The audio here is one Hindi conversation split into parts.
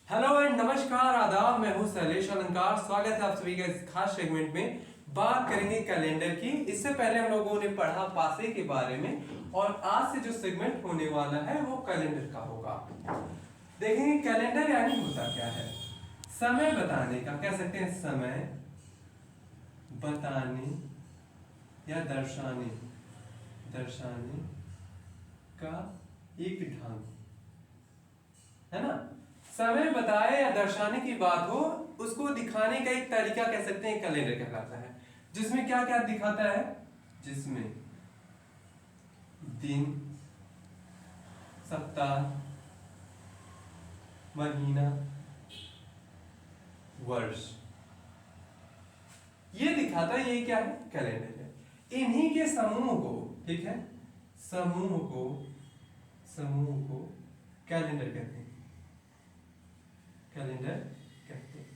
हेलो एंड नमस्कार आदाब, मैं हूं शैलेश अलंकार। स्वागत है आप सभी का इस खास सेगमेंट में। बात करेंगे कैलेंडर की। इससे पहले हम लोगों ने पढ़ा पासे के बारे में और आज से जो सेगमेंट होने वाला है वो कैलेंडर का होगा। देखेंगे कैलेंडर यानी होता क्या है। समय बताने का, कह सकते हैं समय बताने या दर्शाने का एक ढंग है ना। समय बताए या दर्शाने की बात हो, उसको दिखाने का एक तरीका कह सकते हैं कैलेंडर कहलाता है। जिसमें क्या क्या दिखाता है, जिसमें दिन, सप्ताह, महीना, वर्ष, ये दिखाता है। ये क्या है, कैलेंडर है। इन्हीं के समूह को, ठीक है, समूह को कैलेंडर कहते हैं। कैलेंडर कहते हैं।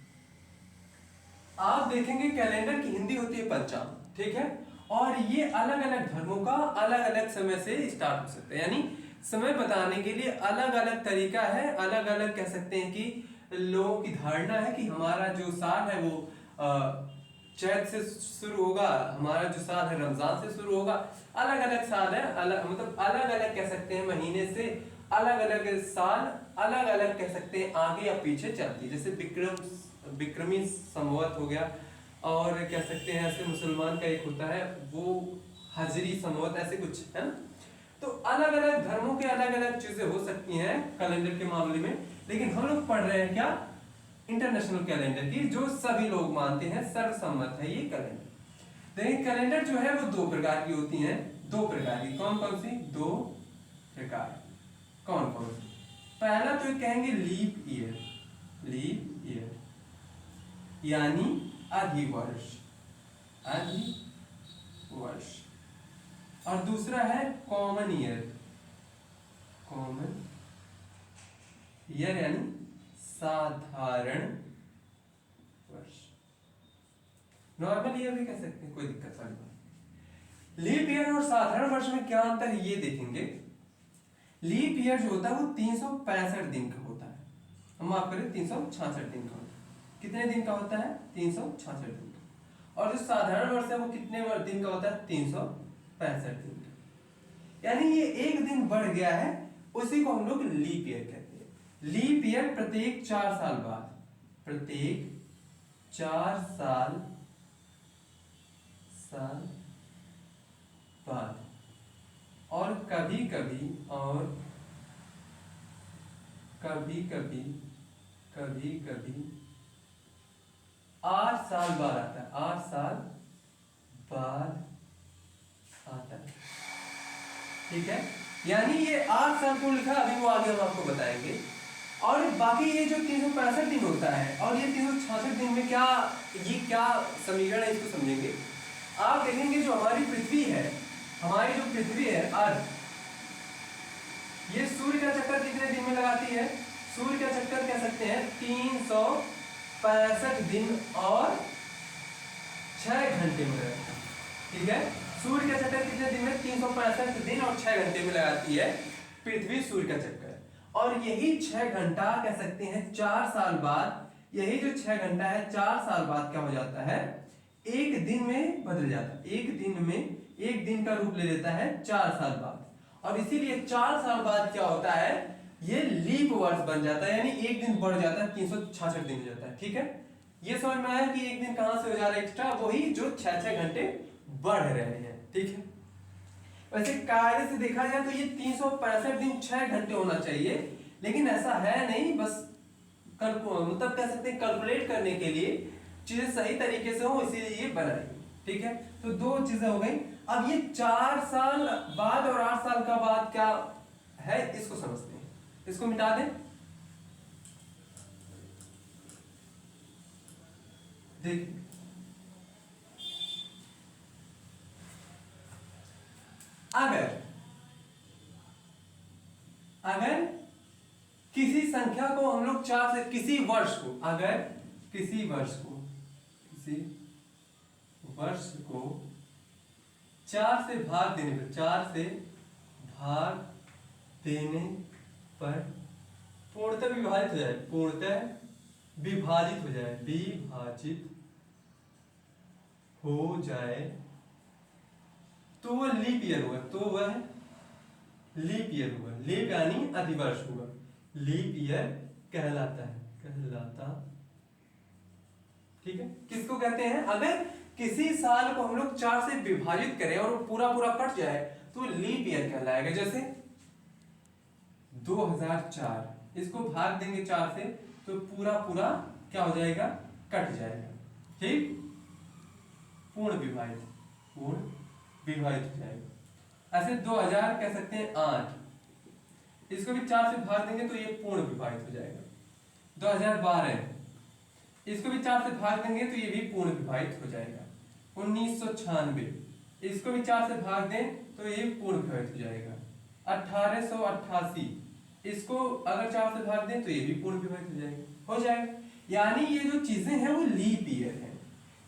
आप देखेंगे कैलेंडर की हिंदी होती है पंचांग, ठीक है। और ये अलग अलग धर्मों का अलग अलग समय से स्टार्ट हो सकता है, यानी समय बताने के लिए अलग अलग तरीका है। अलग अलग कह सकते हैं कि लोगों की धारणा है कि हमारा जो साल है वो चैत से शुरू होगा, हमारा जो साल है रमजान से शुरू होगा। अलग अलग साल है, अलग मतलब अलग अलग कह सकते हैं महीने से अलग अलग साल, अलग अलग कह सकते हैं आगे या पीछे चलती है। जैसे विक्रमी संवत हो गया, और कह सकते हैं ऐसे मुसलमान का एक होता है वो हजरी संवत, ऐसे कुछ है ना। तो अलग अलग धर्मों के अलग अलग चीजें हो सकती हैं कैलेंडर के मामले में। लेकिन हम लोग पढ़ रहे हैं क्या, इंटरनेशनल कैलेंडर की, जो सभी लोग मानते हैं, सर्वसम्मत है ये कैलेंडर। देखिए कैलेंडर जो है वो दो प्रकार की होती हैं। दो प्रकार की, कौन कौन सी दो प्रकार, कौन कौन सी। पहला तो कहेंगे लीप ईयर, लीप ईयर यानी अधिवर्ष, अधिवर्ष। और दूसरा है कॉमन ईयर, कॉमन ईयर यानी साधारण वर्ष। नॉर्मल ईयर भी कह सकते हैं, कोई दिक्कत वाली बात। लीप ईयर और साधारण वर्ष में क्या अंतर है ये देखेंगे। लीप ईयर जो होता है वो 365 दिन का होता है। हम माफ करें 366 दिन का होता है। कितने दिन का होता है, 366 दिन का। और जो साधारण वर्ष है वो कितने दिन का होता है, 365 दिन का। यानी ये एक दिन बढ़ गया है, उसी को हम लोग लीप ईयर कहते हैं। लीप ईयर प्रत्येक 4 साल बाद, प्रत्येक 4 साल बाद, और कभी कभी 8 साल बाद आता है, 8 साल बाद आता है, ठीक है। यानी ये 8 साल को लिखा, अभी वो आगे हम आपको बताएंगे। और बाकी ये जो 365 दिन होता है और ये 366 दिन में क्या, ये क्या समीकरण है, इसको समझेंगे। आप देखेंगे जो हमारी पृथ्वी है, हमारी जो पृथ्वी है अर्थ, ये सूर्य का चक्कर कितने दिन में लगाती है, सूर्य का चक्कर कह सकते हैं 365 दिन और 6 घंटे में लगाती है, ठीक है। सूर्य का चक्कर कितने दिन में, 365 दिन और 6 घंटे में लगाती है पृथ्वी सूर्य का चक्कर। और यही 6 घंटा कह सकते हैं 4 साल बाद, यही जो 6 घंटा है 4 साल बाद क्या हो जाता है, एक दिन में बदल जाता है। एक दिन में, एक दिन का रूप ले लेता है 4 साल बाद। और इसीलिए 4 साल बाद क्या होता है, ये लीप वर्ष बन जाता है, यानी एक दिन बढ़ जाता है, 366 दिन हो जाता है, ठीक है। ये समझ में आया कि एक दिन कहां से हो जा रहा है एक्स्ट्रा, वही जो 6-6 घंटे बढ़ रहे हैं, ठीक है। वैसे कायदे से देखा जाए तो ये 365 दिन 6 घंटे होना चाहिए, लेकिन ऐसा है नहीं। बस मतलब कह सकते हैं कैलकुलेट करने के लिए चीजें सही तरीके से हो, इसीलिए ये बनाई, ठीक है। तो दो चीजें हो गई। अब ये 4 साल बाद और 8 साल का बाद क्या है, इसको समझते हैं। इसको मिटा दें, देखिए अगर किसी संख्या को हम लोग 4 से, किसी वर्ष को, अगर किसी वर्ष को 4 से भाग देने पर, 4 से भाग देने पर पूर्णतः विभाजित हो जाए, पूर्णतः विभाजित हो जाए, विभाजित हो जाए तो वह लीप ईयर होगा, तो वह लीप ईयर होगा। लीप यानी अधिवर्ष होगा, लीप ईयर कहलाता है, कहलाता। ठीक है, किसको कहते हैं? अगर किसी साल को हम लोग 4 से विभाजित करें और वो पूरा पूरा कट जाए तो लीप ईयर कहलाएगा। जैसे 2004, इसको भाग देंगे 4 से तो पूरा पूरा क्या हो जाएगा? कट जाएगा। ठीक, पूर्ण विभाजित, पूर्ण विभाजित हो जाएगा। ऐसे 2000 कह सकते हैं 8, इसको भी 4 से भाग देंगे तो ये पूर्ण विभाजित हो जाएगा। 2012, इसको भी 4 से भाग देंगे तो ये भी पूर्ण विभाजित हो जाएगा। 1996, इसको भी 4 से भाग दें तो ये पूर्ण विभाजित हो जाएगा। 1888, इसको अगर 4 से भाग दें तो ये भी पूर्ण विभाजित हो जाएगा। यानी ये जो चीजें हैं वो लीप ईयर है।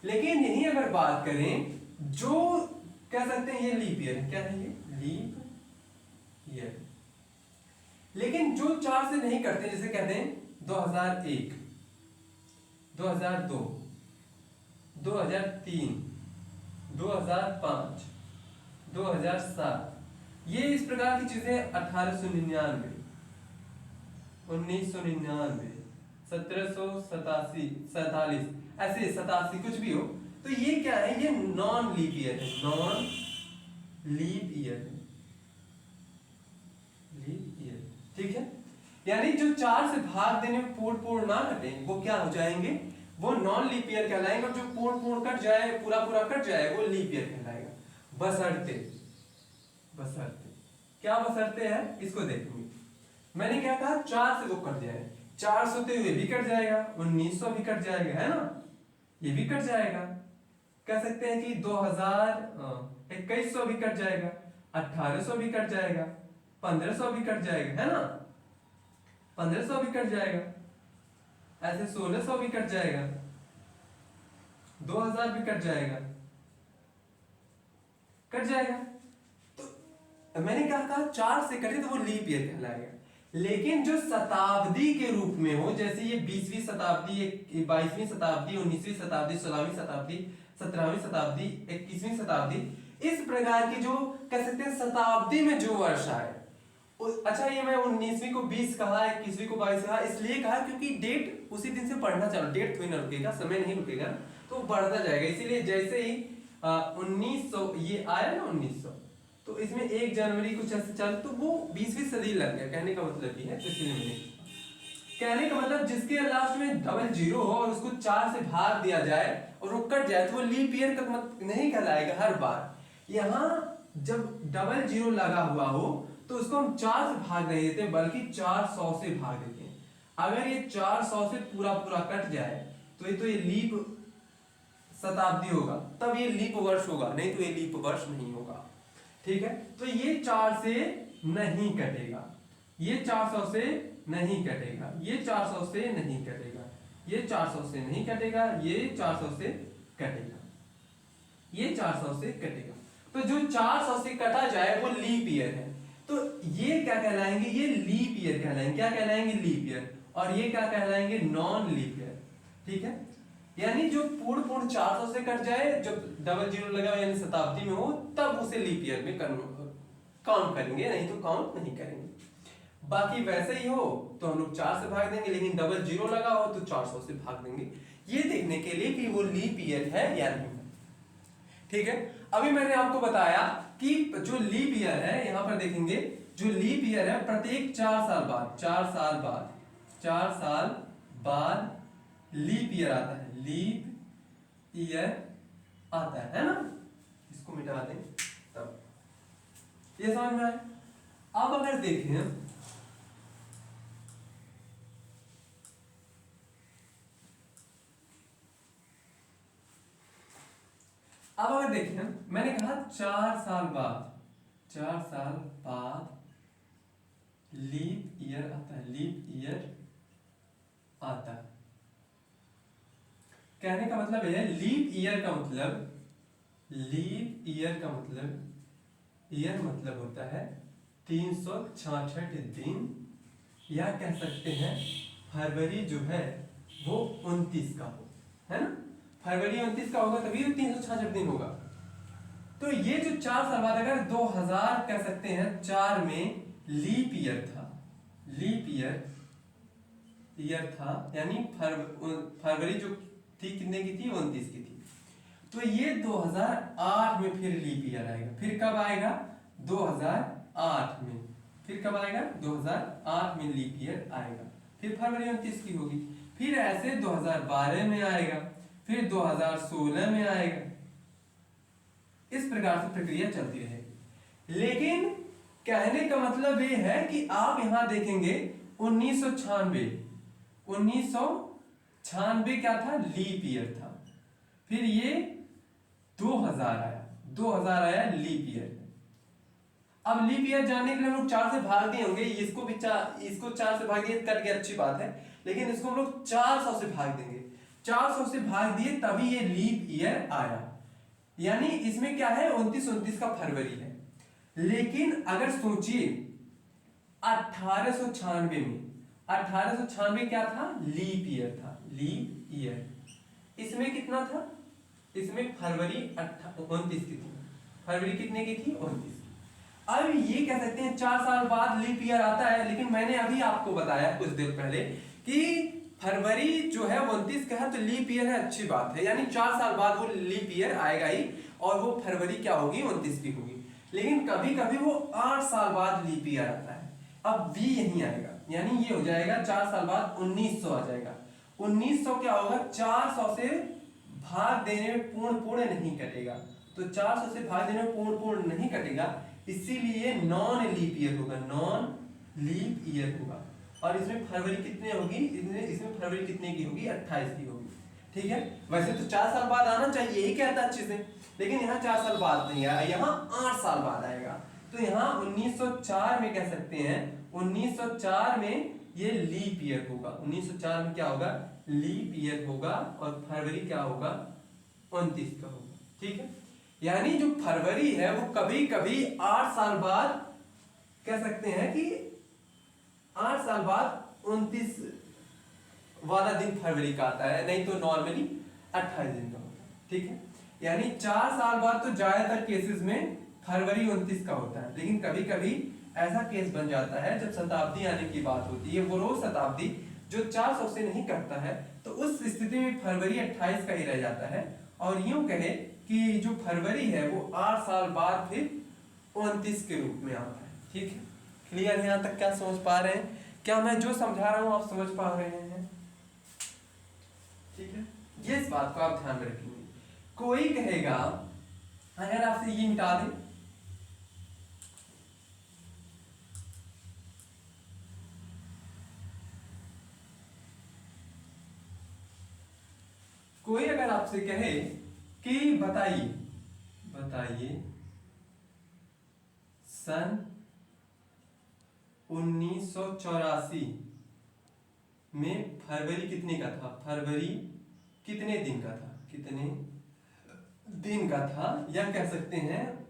लेकिन यही अगर बात करें, जो कह सकते हैं ये लीप ईयर है, क्या है ये? Leap year. लेकिन जो 4 से नहीं करते, जैसे कहते हैं 2001, 2002, 2003, 2005, 2007, ये इस प्रकार की चीजें 1899, 1999, 1787, ऐसे 87, कुछ भी हो, तो ये क्या है? ये नॉन लीप ईयर है, नॉन लीप ईयर है, लीप ईयर। ठीक है, यानी जो 4 से भाग देने में पूर्ण ना कटे वो क्या हो जाएंगे? वो नॉन लीप ईयर कहलाएंगे। और जो पूर्ण कट जाए, पूरा पूरा कट जाए, वो लीप ईयर कहलाएगा। बशर्ते, बशर्ते क्या बशर्ते है? इसको देखेंगे। मैंने क्या कहा? 4 से वो कट जाए, 400 तो ये भी कट जाएगा, 1900 भी कट जाएगा, है ना? ये भी कट जाएगा। कह सकते हैं कि 2100 भी कट जाएगा, 1800 भी कट जाएगा, 1500 भी कट जाएगा, है ना? 1500 भी कट जाएगा, ऐसे 1600 भी कट जाएगा, 2000 भी कट जाएगा, कट जाएगा। तो मैंने क्या कहा? 4 से कटे तो वो लीप ईयर कहलाएगा। लेकिन जो शताब्दी के रूप में हो, जैसे ये 20वीं शताब्दी, 22वीं शताब्दी, 19वीं शताब्दी, 16वीं शताब्दी, 17वीं शताब्दी, 21वीं शताब्दी, इस प्रकार की जो कह सकते हैं शताब्दी में जो वर्ष आए। अच्छा, ये मैं 19वीं को 20 कहा, 21वीं को 22 कहा, इसलिए कहा क्योंकि डेट उसी दिन से पढ़ना चालू, डेट थोड़ी ना रुकेगा, समय नहीं रुकेगा, तो बढ़ता जाएगा। इसीलिए जैसे ही 1900 ये आया ना, 1900, तो इसमें 1 जनवरी कुछ ऐसे चल, तो वो 20वीं सदी लग गया। कहने का मतलब ये है, तो इसलिए मैंने कहने का मतलब जिसके लास्ट में डबल जीरो हो और उसको 4 से भाग दिया जाए और वो कट जाए तो वो लीप ईयर का नहीं कहलाएगा हर बार। यहाँ जब डबल जीरो लगा हुआ हो तो उसको हम 4 से भाग नहीं देते, बल्कि 400 से भाग देते हैं। अगर ये 400 से पूरा पूरा कट जाए तो ये लीप शताब्दी होगा, तब ये लीप वर्ष होगा, नहीं तो ये लीप वर्ष नहीं होगा। ठीक है, तो ये 4 से नहीं कटेगा, ये 400 से नहीं कटेगा, ये 400 से नहीं कटेगा, ये 400 से नहीं कटेगा, ये 400 से कटेगा, ये 400 से कटेगा। तो जो 400 से कटा जाए वो लीप ईयर है। तो ये क्या कहलाएंगे? ये लीप ईयर कहलाएंगे। क्या कहलाएंगे? Leap year. और ये क्या कहलाएंगे? Non leap year. ठीक है, यानी जो पूर्ण 400 से कट जाए, जब डबल जीरो लगा यानी शताब्दी में हो, तब उसे लीप ईयर में काउंट करेंगे, नहीं तो काउंट नहीं करेंगे। बाकी वैसे ही हो तो हम लोग 4 से भाग देंगे, लेकिन डबल जीरो लगा हो तो 400 से भाग देंगे, ये देखने के लिए कि वो लीप ईयर है या नहीं। ठीक है, अभी मैंने आपको बताया कि जो लीप ईयर है, यहां पर देखेंगे, जो लीप ईयर है प्रत्येक 4 साल बाद, 4 साल बाद लीप ईयर आता है, लीप ईयर आता है ना? इसको मिटा दें तब ये समझ में आए। अब अगर देखें, मैंने कहा 4 साल बाद लीप ईयर आता है, लीप ईयर आता है। कहने का मतलब है लीप ईयर का मतलब ईयर मतलब होता है 366 दिन या कह सकते हैं फरवरी जो है वो 29 का हो, है ना। फरवरी 29 का होगा तभी तो 366 दिन होगा। तो ये जो 4 साल बाद अगर 2000 कह सकते हैं 4 में लीप ईयर था, लीप ईयर था, यानी फरवरी जो थी कितने की थी, 29 की थी। तो ये 2008 में फिर लीप ईयर आएगा। फिर कब आएगा, 2008 में। फिर कब आएगा, 2008 में लीप ईयर आएगा। फिर फरवरी 29 की होगी। फिर ऐसे 2012 में आएगा, फिर 2016 में आएगा। इस प्रकार से प्रक्रिया चलती रहेगी। लेकिन कहने का मतलब ये है कि आप यहां देखेंगे 1996 क्या था, लीप ईयर था। फिर ये 2000 आया, 2000 आया लीप ईयर। अब लीप ईयर जानने के लिए हम लोग 4 से भाग दिए होंगे, इसको 4 से भाग दिए, कट गया, अच्छी बात है। लेकिन इसको हम लोग 400 से भाग देंगे, 400 से भाग दिए तभी ये लीप ईयर आया। यानी इसमें क्या है, 29 का फरवरी है। लेकिन अगर सोचिए 1896 में, 1896 क्या था, लीप ईयर था, लीप ईयर। इसमें कितना था, इसमें फरवरी 29 की थी। फरवरी कितने की थी, 29 की। अब ये कह सकते हैं 4 साल बाद लीप ईयर आता है। लेकिन मैंने अभी आपको बताया कुछ देर पहले कि फरवरी जो है 29 का है तो लीप ईयर है, अच्छी बात है। यानी 4 साल बाद वो लीप ईयर आएगा ही, और वो फरवरी क्या होगी, 29 की होगी। लेकिन कभी कभी वो 8 साल बाद लीप ईयर आता है। अब भी यही आएगा, यानी ये हो जाएगा 4 साल बाद 1900 आ जाएगा। 1900 क्या होगा, 400 से भाग देने में पूर्ण नहीं कटेगा। तो 400 से भाग देने में पूर्ण नहीं कटेगा, इसीलिए नॉन लीप ईयर होगा, नॉन लीप ईयर होगा। और इसमें फरवरी कितने होगी, इसमें फरवरी कितने की होगी, 28 की होगी। ठीक है, वैसे तो 4 साल बाद आना चाहिए, यही कहता है अच्छे से। लेकिन यहाँ 4 साल बाद नहीं आया, यहाँ 8 साल बाद आएगा। तो यहाँ 1904 में कह सकते हैं, 1904 में ये लीप ईयर होगा। 1904 में क्या होगा, लीप ईयर होगा, और फरवरी क्या होगा, 29 का होगा। ठीक है, यानी जो फरवरी है वो कभी कभी 8 साल बाद कह सकते हैं कि 8 साल बाद 29 वाला दिन फरवरी का आता है, नहीं तो नॉर्मली 28 दिन का होता है। ठीक है, यानी 4 साल बाद तो ज्यादातर केसेस में फरवरी 29 का होता है। लेकिन कभी कभी ऐसा केस बन जाता है जब शताब्दी आने की बात होती है, वो रोज शताब्दी जो 400 से नहीं करता है, तो उस स्थिति में फरवरी 28 का ही रह जाता है। और यूं कहे कि जो फरवरी है वो 8 साल बाद फिर 29 के रूप में आता है। ठीक है, क्लियर है यहाँ तक, क्या समझ पा रहे हैं, क्या मैं जो समझा रहा हूं आप समझ पा रहे हैं। ठीक है, ये इस बात को आप ध्यान में रखेंगे। कोई कहेगा अगर आपसे ये मिटा दे, कोई अगर आपसे कहे कि बताइए सन 1984 में फरवरी कितने का था, फरवरी कितने दिन का था, कितने दिन का था, या कह सकते हैं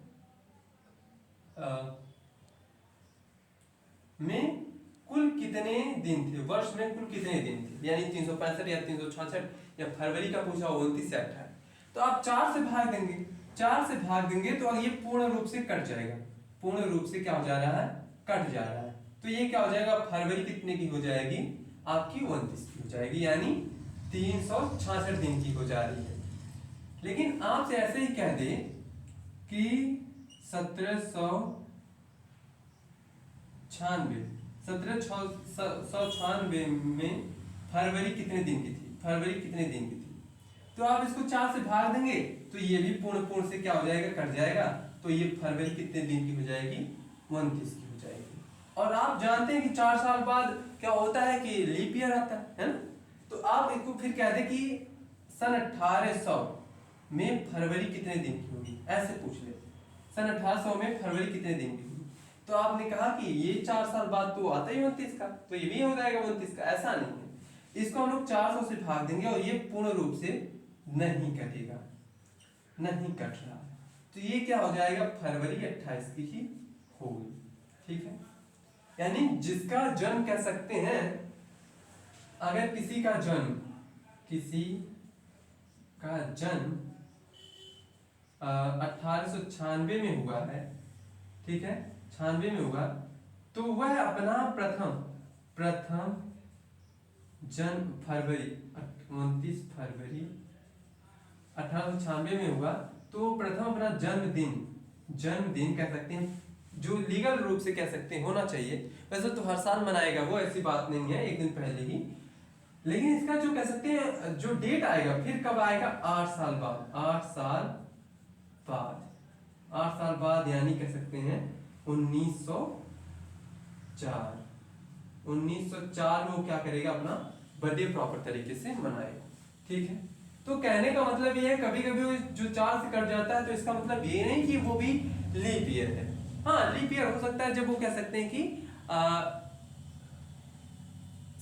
में कुल कितने दिन थे, वर्ष में कुल कितने दिन थे, यानी 365 या 366, या फरवरी का पूछा 29 से 28। तो आप 4 से भाग देंगे, 4 से भाग देंगे तो ये पूर्ण रूप से कट जाएगा, पूर्ण रूप से क्या हो जा रहा है, कट जा रहा है। तो ये क्या हो जाएगा, फरवरी कितने की हो जाएगी, आपकी 29 की हो जाएगी, यानी 366 दिन की हो जा रही है। लेकिन आपसे ऐसे ही कह दे कि 1796 में फरवरी कितने दिन की थी, फरवरी कितने दिन की थी, तो आप इसको 4 से भाग देंगे तो ये भी पूर्ण से क्या हो जाएगा, कट जाएगा। तो ये फरवरी कितने दिन की हो जाएगी, 29 की हो जाएगी। और आप जानते हैं कि 4 साल बाद क्या होता है कि लीप ईयर आता है ना। तो आप इसको फिर कह दे कि सन 1800 में फरवरी कितने दिन की होगी, ऐसे पूछ ले, सन 1800 में फरवरी कितने दिन की होगी। तो आपने कहा कि ये 4 साल बाद तो आता ही 29 का, तो ये भी हो जाएगा 29 का, ऐसा नहीं है। इसको हम लोग 400 से भाग देंगे और ये पूर्ण रूप से नहीं कटेगा, नहीं कट रहा है। तो ये क्या हो जाएगा, फरवरी 28 की ही होगी। ठीक है, यानी जिसका जन्म कह सकते हैं, अगर किसी का जन्म 1896 में हुआ है, ठीक है, 96 में हुआ, तो वह अपना प्रथम जन्म फरवरी 29 फरवरी 1896 में हुआ, तो प्रथम अपना जन्मदिन कह सकते हैं, जो लीगल रूप से कह सकते हैं होना चाहिए। वैसे तो हर साल मनाएगा वो, ऐसी बात नहीं है, एक दिन पहले ही, लेकिन इसका जो कह सकते हैं जो डेट आएगा फिर कब आएगा, 8 साल बाद, 8 साल बाद यानी कह सकते हैं 1904 में वो क्या करेगा, अपना बर्थडे प्रॉपर तरीके से मनाएगा, ठीक है। तो कहने का मतलब ये है, कभी कभी वो जो 4 से कट जाता है तो इसका मतलब ये नहीं कि वो भी लीप ईयर है। हाँ, लीप ईयर हो सकता है जब वो कह सकते हैं कि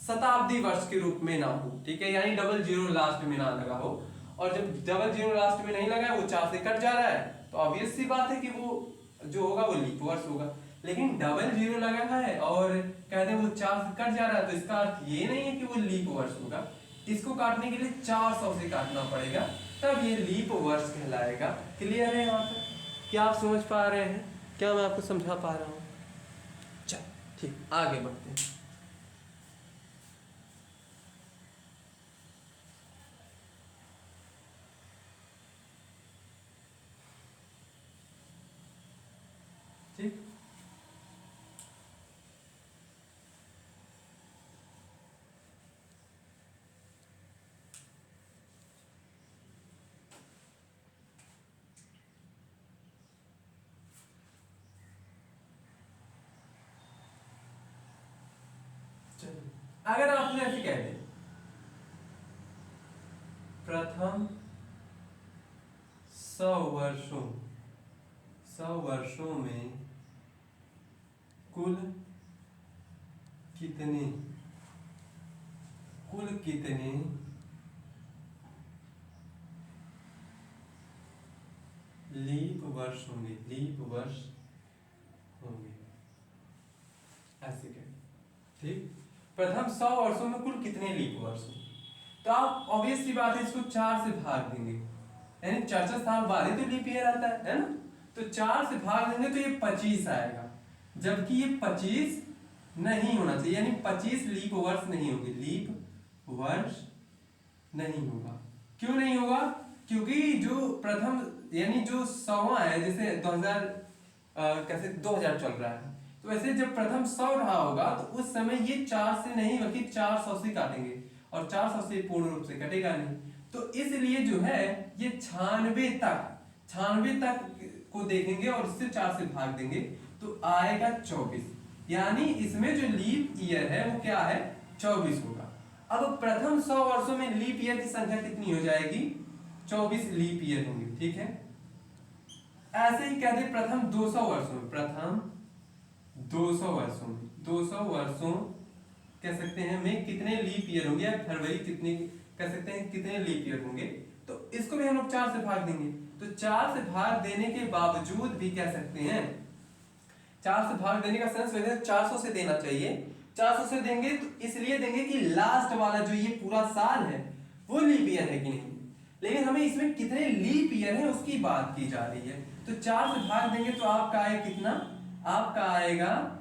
शताब्दी वर्ष के रूप में ना हो, ठीक है, यानी डबल जीरो लास्ट में ना लगा हो। और जब डबल जीरो लास्ट में नहीं लगा है, वो 4 से कट जा रहा है, तो ऑब्वियस सी बात है कि वो जो होगा वो लीप वर्ष होगा। लेकिन डबल जीरो लगा है और कहते हैं वो 4 से कट जा रहा है, तो इसका अर्थ ये नहीं है कि वो लीप वर्ष होगा। इसको काटने के लिए 400 से काटना पड़ेगा, तब ये लीप वर्ष कहलाएगा। क्लियर है यहाँ तक? क्या आप समझ पा रहे हैं? क्या मैं आपको समझा पा रहा हूँ? चल ठीक, आगे बढ़ते हैं। ठीक, अगर आपने ऐसे कह दिया प्रथम 100 वर्षों में कुल कितने लीप वर्ष होंगे, ऐसे कहें, ठीक। प्रथम 100 वर्षों में कुल कितने लीप वर्ष होंगे, तो आप ऑब्वियस सी बात है इसको 4 से भाग देंगे, यानी 4 साल बाद ही तो लीप ईयर आता है ना। तो 4 से भाग देंगे तो ये 25 आएगा, जबकि ये 25 नहीं होना चाहिए, यानी 25 लीप वर्ष नहीं होंगे, लीप वर्ष नहीं होगा। क्यों नहीं होगा? क्योंकि जो प्रथम यानी जो 100वां है, जैसे 2000 कैसे 2000 चल रहा है, तो वैसे जब प्रथम 100 रहा होगा तो उस समय ये 4 से नहीं बल्कि 400 से काटेंगे, और 400 से पूर्ण रूप से कटेगा नहीं। तो इसलिए जो है ये 96 तक को देखेंगे और इससे 4 से भाग देंगे तो आएगा 24, यानी इसमें जो लीप ईयर है वो क्या है, 24 होगा। अब प्रथम 100 वर्षों में लीप ईयर की संख्या कितनी हो जाएगी, 24 लीप ईयर होंगे, ठीक है। ऐसे ही कहते प्रथम 200 वर्षों में, 200 वर्षों कह सकते हैं में कितने लीप ईयर होंगे, या फरवरी कितने कह सकते हैं कितने लीप ईयर होंगे, तो इसको भी हम लोग 4 से भाग देंगे। तो 4 से भाग देने के बावजूद भी कह सकते हैं, 4 से भाग देने का सेंस वैसे 400 से देना चाहिए, 400 से देंगे तो इसलिए देंगे कि लास्ट वाला जो ये पूरा साल है वो लीप ईयर है कि नहीं, लेकिन हमें इसमें कितने लीप ईयर है उसकी बात की जा रही है। तो 4 से भाग देंगे तो आपका आएगा कितना, आपका आएगा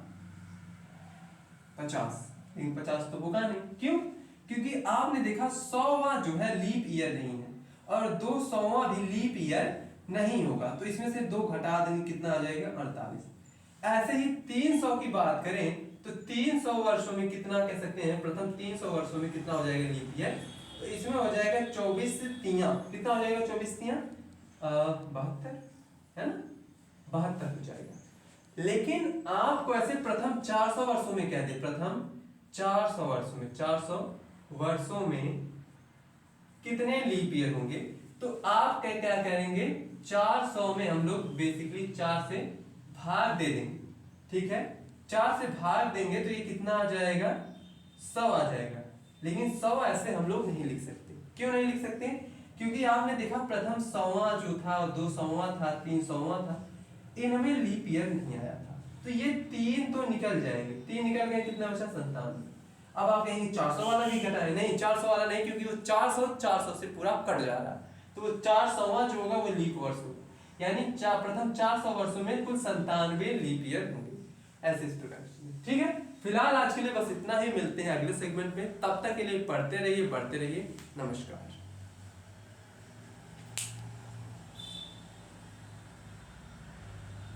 50, लेकिन 50 तो होगा नहीं, क्यों? क्योंकि आपने देखा 100वां जो है लीप ईयर नहीं है और 200वां भी लीप ईयर नहीं होगा, तो इसमें से 2 घटा देंगे, कितना आ जाएगा 48। ऐसे ही 300 की बात करें तो 300 वर्षों में कितना कह सकते हैं, प्रथम 300 वर्षों में कितना हो जाएगा लीप ईयर, तो इसमें हो जाएगा 24 तियां, कितना हो जाएगा 24 तियां 72 है ना, 72 हो जाएगा। लेकिन आपको ऐसे प्रथम 400 वर्षों में कह दे, प्रथम 400 वर्षों में कितने लीप ईयर होंगे, तो आप क्या करेंगे, 400 में हम लोग बेसिकली 4 से भाग दे देंगे, ठीक है। 4 से भाग देंगे तो ये कितना आ जाएगा, 100 आ जाएगा। लेकिन 100 ऐसे हम लोग नहीं लिख सकते, क्यों नहीं लिख सकते, क्योंकि आपने देखा प्रथम 100वां जो था, 200वां था, 300वां था, इनमें लीप ईयर नहीं आया था। तो ये 3 तो निकल जाएंगे, 3 निकल गए, कितना बचा 97। अब आप कहेंगे 400 वाला भी घटा है, नहीं 400 वाला नहीं, क्योंकि वो 400 से पूरा कट जा रहा है, तो वो 400वां जो होगा वो लीप वर्ष होगा, यानी प्रथम 400 वर्षों में कुल 97 लीप ईयर होंगे, ऐसे इस प्रकार। ठीक है, फिलहाल आज के लिए बस इतना ही, मिलते हैं अगले सेगमेंट में, तब तक के लिए पढ़ते रहिए, बढ़ते रहिए, नमस्कार।